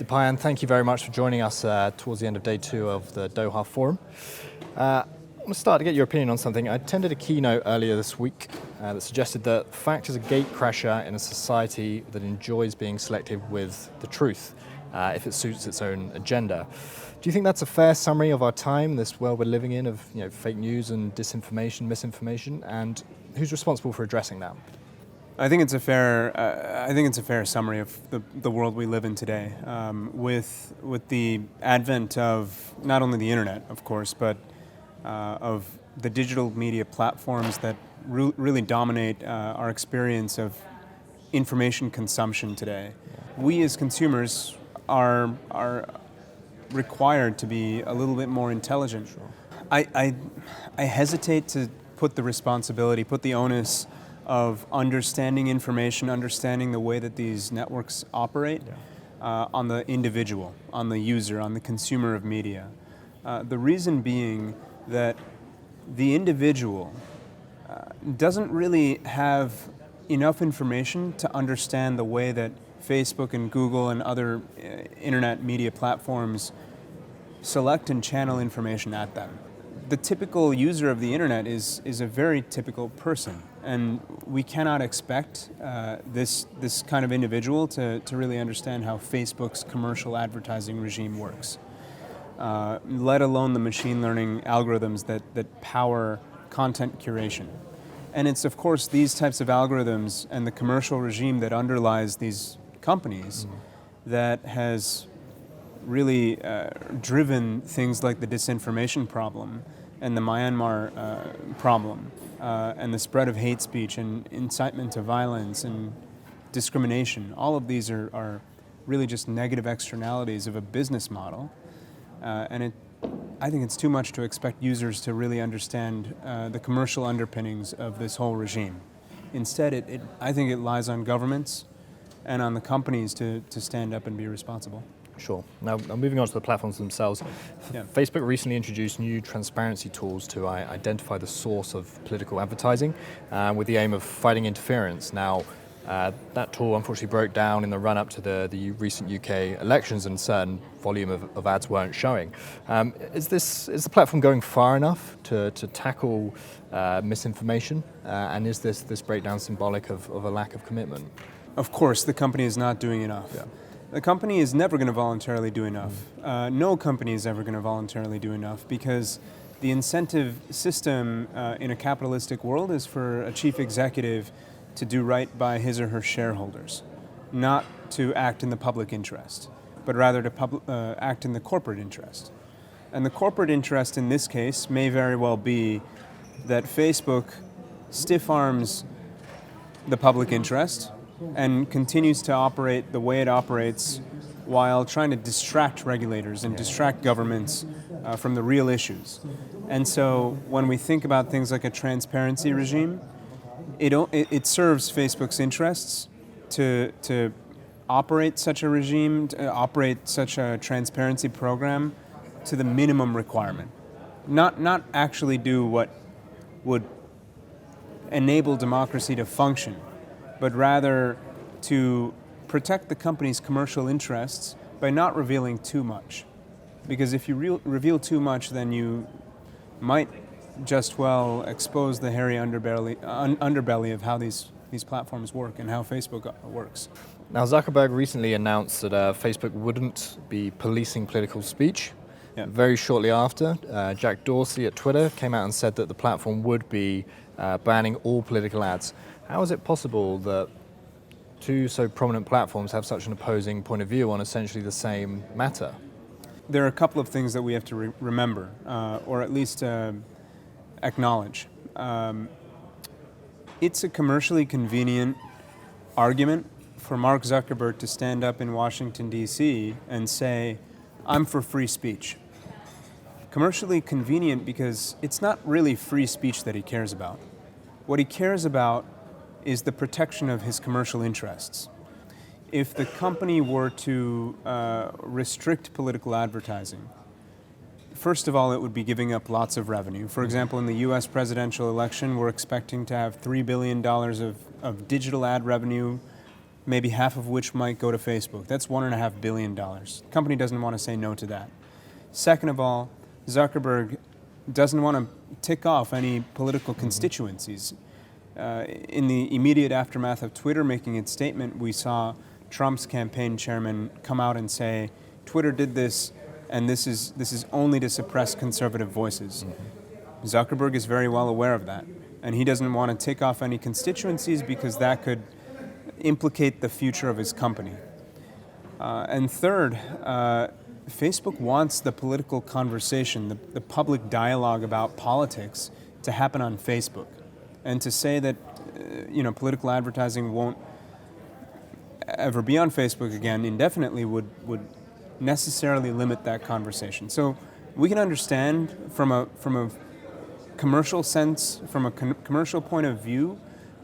Dipayan, thank you very much for joining us towards the end of day 2 of the Doha Forum. I want to start to get your opinion on something. I attended a keynote earlier this week that suggested that fact is a gatecrasher in a society that enjoys being selective with the truth if it suits its own agenda. Do you think that's a fair summary of our time, this world we're living in of fake news and disinformation, misinformation, and who's responsible for addressing that? I think it's a fair summary of the world we live in today. With the advent of not only the internet, of course, but of the digital media platforms that really dominate our experience of information consumption today, we as consumers are required to be a little bit more intelligent. Sure. I hesitate to put the onus of understanding information, understanding the way that these networks operate on the individual, on the user, on the consumer of media. The reason being that the individual doesn't really have enough information to understand the way that Facebook and Google and other internet media platforms select and channel information at them. The typical user of the internet is a very typical person, and we cannot expect this kind of individual to really understand how Facebook's commercial advertising regime works, let alone the machine learning algorithms that power content curation. And it's, of course, these types of algorithms and the commercial regime that underlies these companies that has really driven things like the disinformation problem and the Myanmar problem and the spread of hate speech and incitement to violence and discrimination. All of these are really just negative externalities of a business model. I think it's too much to expect users to really understand the commercial underpinnings of this whole regime. Instead, I think it lies on governments and on the companies to stand up and be responsible. Sure. Now, moving on to the platforms themselves, Facebook recently introduced new transparency tools to identify the source of political advertising with the aim of fighting interference. Now, that tool unfortunately broke down in the run-up to the recent UK elections, and a certain volume of ads weren't showing. Is the platform going far enough to tackle misinformation, and is this breakdown symbolic of a lack of commitment? Of course, the company is not doing enough. Yeah. The company is never going to voluntarily do enough. No company is ever going to voluntarily do enough, because the incentive system in a capitalistic world is for a chief executive to do right by his or her shareholders, not to act in the public interest, but rather to act in the corporate interest. And the corporate interest in this case may very well be that Facebook stiff-arms the public interest and continues to operate the way it operates while trying to distract regulators and distract governments from the real issues. And so when we think about things like a transparency regime, it serves Facebook's interests to operate such a regime, to operate such a transparency program to the minimum requirement. Not actually do what would enable democracy to function, but rather to protect the company's commercial interests by not revealing too much. Because if you reveal too much, then you might just well expose the hairy underbelly of how these platforms work and how Facebook works. Now, Zuckerberg recently announced that Facebook wouldn't be policing political speech. Yeah. Very shortly after, Jack Dorsey at Twitter came out and said that the platform would be banning all political ads. How is it possible that two so prominent platforms have such an opposing point of view on essentially the same matter? There are a couple of things that we have to remember, or at least acknowledge. It's a commercially convenient argument for Mark Zuckerberg to stand up in Washington, D.C. and say, "I'm for free speech." Commercially convenient because it's not really free speech that he cares about. What he cares about is the protection of his commercial interests. If the company were to restrict political advertising, first of all, it would be giving up lots of revenue. For example, in the U.S. presidential election, we're expecting to have $3 billion of digital ad revenue maybe half of which might go to Facebook. That's $1.5 billion. The company doesn't want to say no to that. Second of all, Zuckerberg doesn't want to tick off any political constituencies. In the immediate aftermath of Twitter making its statement, we saw Trump's campaign chairman come out and say, Twitter did this, and this is only to suppress conservative voices. Zuckerberg is very well aware of that, and he doesn't want to tick off any constituencies because that could implicate the future of his company. And third, Facebook wants the political conversation, the public dialogue about politics to happen on Facebook. And to say that political advertising won't ever be on Facebook again indefinitely would necessarily limit that conversation. So we can understand from a commercial sense, from a commercial point of view,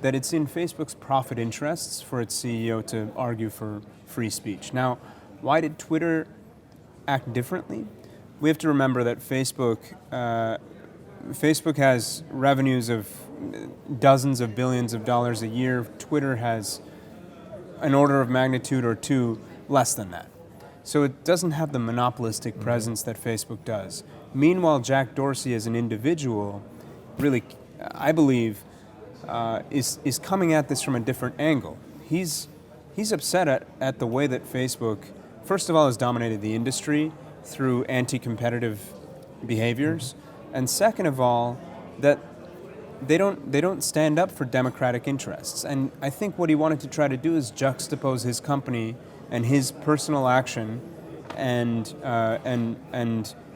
that it's in Facebook's profit interests for its CEO to argue for free speech. Now, why did Twitter act differently? We have to remember that Facebook has revenues of dozens of billions of dollars a year. Twitter has an order of magnitude or two less than that. So it doesn't have the monopolistic presence that Facebook does. Meanwhile, Jack Dorsey as an individual really, I believe, is coming at this from a different angle. He's upset at the way that Facebook, first of all, has dominated the industry through anti-competitive behaviors, and second of all, that they don't stand up for democratic interests. And I think what he wanted to try to do is juxtapose his company and his personal action and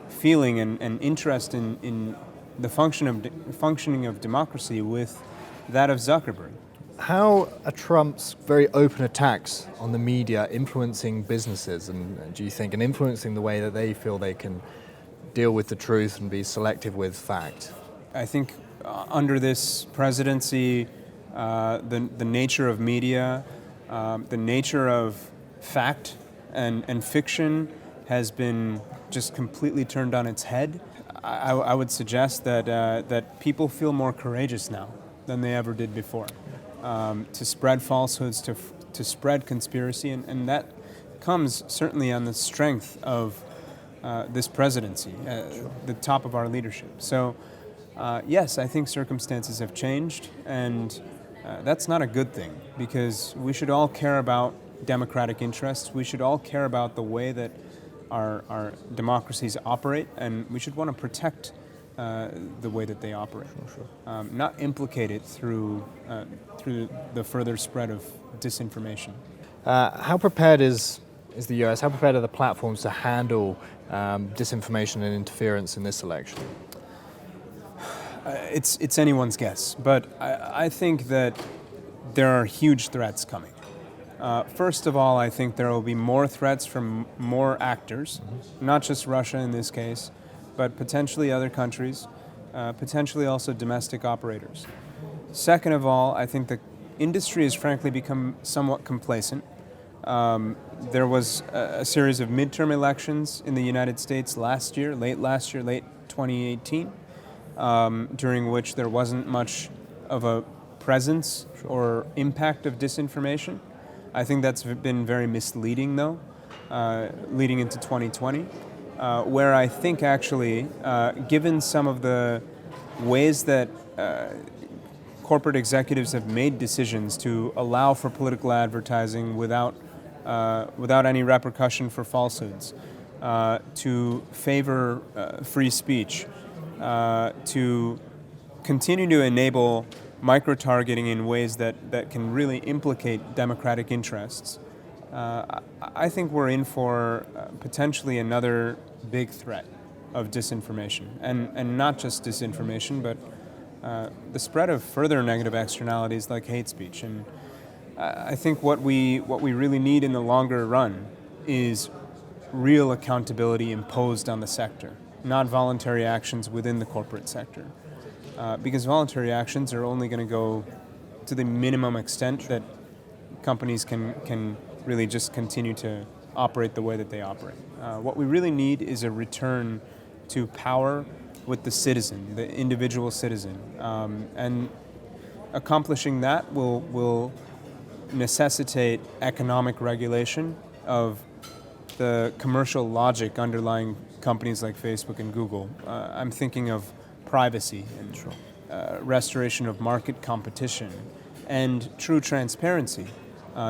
feeling and interest in the functioning of democracy with that of Zuckerberg. How are Trump's very open attacks on the media influencing businesses, and do you think, and influencing the way that they feel they can deal with the truth and be selective with fact? I think under this presidency, the nature of media, the nature of fact and fiction has been just completely turned on its head. I would suggest that people feel more courageous now than they ever did before, to spread falsehoods, to spread conspiracy, and that comes certainly on the strength of this presidency, the top of our leadership. So, yes, I think circumstances have changed, and that's not a good thing, because we should all care about democratic interests. We should all care about the way that our democracies operate, and we should want to protect the way that they operate. Sure. Not implicate it through the further spread of disinformation. How prepared is the US? How prepared are the platforms to handle disinformation and interference in this election? It's anyone's guess, but I think that there are huge threats coming. First of all, I think there will be more threats from more actors, not just Russia in this case, but potentially other countries, potentially also domestic operators. Second of all, I think the industry has frankly become somewhat complacent. There was a series of midterm elections in the United States late 2018, during which there wasn't much of a presence or impact of disinformation. I think that's been very misleading, though, leading into 2020, where I think actually, given some of the ways that corporate executives have made decisions to allow for political advertising without any repercussion for falsehoods, to favor free speech, to continue to enable micro-targeting in ways that can really implicate democratic interests, I think we're in for potentially another big threat of disinformation. And not just disinformation, but the spread of further negative externalities like hate speech. And I think what we really need in the longer run is real accountability imposed on the sector, not voluntary actions within the corporate sector. Because voluntary actions are only going to go to the minimum extent that companies can really just continue to operate the way that they operate. What we really need is a return to power with the citizen, the individual citizen. And accomplishing that will necessitate economic regulation of the commercial logic underlying companies like Facebook and Google. I'm thinking of privacy and restoration of market competition and true transparency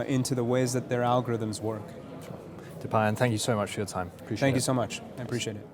into the ways that their algorithms work. Dipayan, thank you so much for your time. Appreciate it. Thank you so much. I appreciate it.